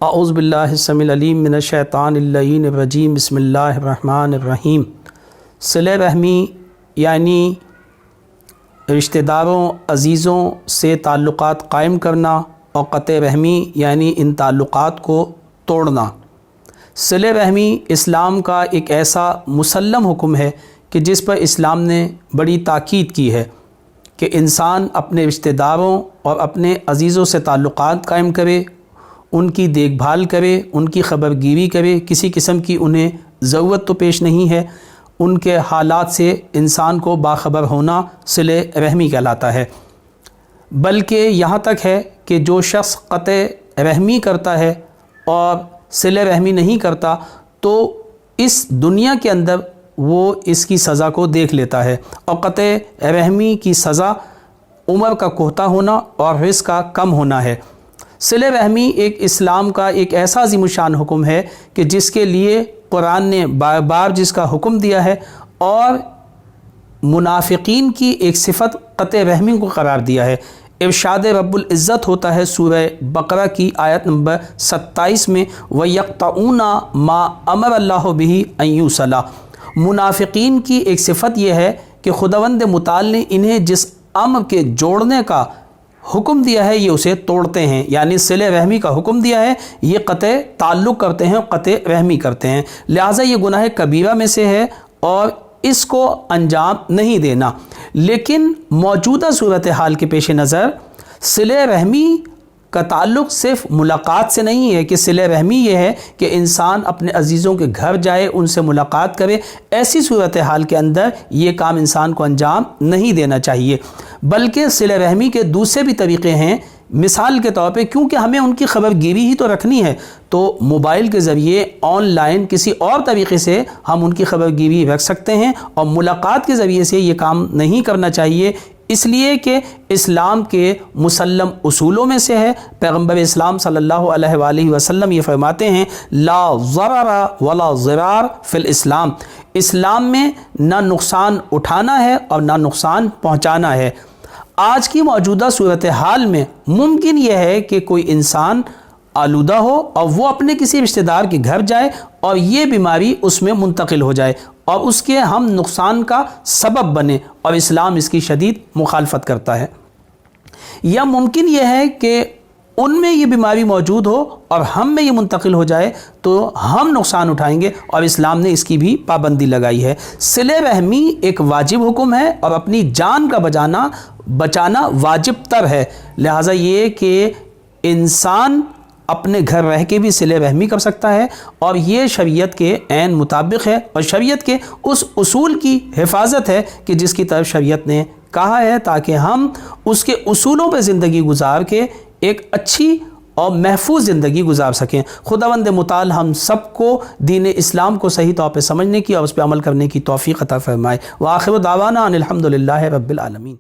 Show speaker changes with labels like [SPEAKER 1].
[SPEAKER 1] اعوذ باللہ السمیع العلیم من الشیطان اللعین الرجیم بسم اللہ الرحمن الرحیم۔ صلہ رحمی یعنی رشتہ داروں عزیزوں سے تعلقات قائم کرنا، اور قطع رحمی یعنی ان تعلقات کو توڑنا۔ صلہ رحمی اسلام کا ایک ایسا مسلم حکم ہے کہ جس پر اسلام نے بڑی تاکید کی ہے کہ انسان اپنے رشتہ داروں اور اپنے عزیزوں سے تعلقات قائم کرے، ان کی دیکھ بھال کرے، ان کی خبر گیری کرے۔ کسی قسم کی انہیں ضرورت تو پیش نہیں ہے، ان کے حالات سے انسان کو باخبر ہونا صلہ رحمی کہلاتا ہے۔ بلکہ یہاں تک ہے کہ جو شخص قطع رحمی کرتا ہے اور صلہ رحمی نہیں کرتا تو اس دنیا کے اندر وہ اس کی سزا کو دیکھ لیتا ہے، اور قطع رحمی کی سزا عمر کا کہتا ہونا اور رزق کا کم ہونا ہے۔ صلہ رحمی ایک اسلام کا ایک ایسا عظیم الشان حکم ہے کہ جس کے لیے قرآن نے بار بار جس کا حکم دیا ہے، اور منافقین کی ایک صفت قطع رحمی کو قرار دیا ہے۔ ارشاد رب العزت ہوتا ہے سورہ بقرہ کی آیت نمبر 27 میں، وَيَقْطَعُونَ مَا أَمَرَ اللَّهُ بِهِ أَن يُوصَلَ۔ منافقین کی ایک صفت یہ ہے کہ خداوند متعال نے انہیں جس امر کے جوڑنے کا حکم دیا ہے یہ اسے توڑتے ہیں، یعنی صلہ رحمی کا حکم دیا ہے یہ قطع تعلق کرتے ہیں، قطع رحمی کرتے ہیں، لہٰذا یہ گناہ کبیرہ میں سے ہے اور اس کو انجام نہیں دینا۔ لیکن موجودہ صورتحال کے پیش نظر صلہ رحمی کا تعلق صرف ملاقات سے نہیں ہے کہ صلہ رحمی یہ ہے کہ انسان اپنے عزیزوں کے گھر جائے، ان سے ملاقات کرے۔ ایسی صورتحال کے اندر یہ کام انسان کو انجام نہیں دینا چاہیے، بلکہ صلہ رحمی کے دوسرے بھی طریقے ہیں۔ مثال کے طور پہ کیونکہ ہمیں ان کی خبر گیری ہی تو رکھنی ہے، تو موبائل کے ذریعے آن لائن کسی اور طریقے سے ہم ان کی خبر گیری رکھ سکتے ہیں، اور ملاقات کے ذریعے سے یہ کام نہیں کرنا چاہیے، اس لیے کہ اسلام کے مسلم اصولوں میں سے ہے۔ پیغمبر اسلام صلی اللہ علیہ وآلہ وسلم یہ فرماتے ہیں، لا ضرر ولا ضرار فی الاسلام، اسلام میں نہ نقصان اٹھانا ہے اور نہ نقصان پہنچانا ہے۔ آج کی موجودہ صورتحال میں ممکن یہ ہے کہ کوئی انسان آلودہ ہو اور وہ اپنے کسی رشتہ دار کے گھر جائے اور یہ بیماری اس میں منتقل ہو جائے اور اس کے ہم نقصان کا سبب بنے، اور اسلام اس کی شدید مخالفت کرتا ہے۔ یا ممکن یہ ہے کہ ان میں یہ بیماری موجود ہو اور ہم میں یہ منتقل ہو جائے تو ہم نقصان اٹھائیں گے، اور اسلام نے اس کی بھی پابندی لگائی ہے۔ صلہ رحمی ایک واجب حکم ہے اور اپنی جان کا بچانا واجب تر ہے، لہٰذا یہ کہ انسان اپنے گھر رہ کے بھی صلہ رحمی کر سکتا ہے، اور یہ شریعت کے عین مطابق ہے اور شریعت کے اس اصول کی حفاظت ہے کہ جس کی طرف شریعت نے کہا ہے، تاکہ ہم اس کے اصولوں پہ زندگی گزار کے ایک اچھی اور محفوظ زندگی گزار سکیں۔ خداوند متعال ہم سب کو دین اسلام کو صحیح طور پہ سمجھنے کی اور اس پہ عمل کرنے کی توفیق عطا فرمائے۔ وآخر دعوانا ان الحمد للہ رب العالمین۔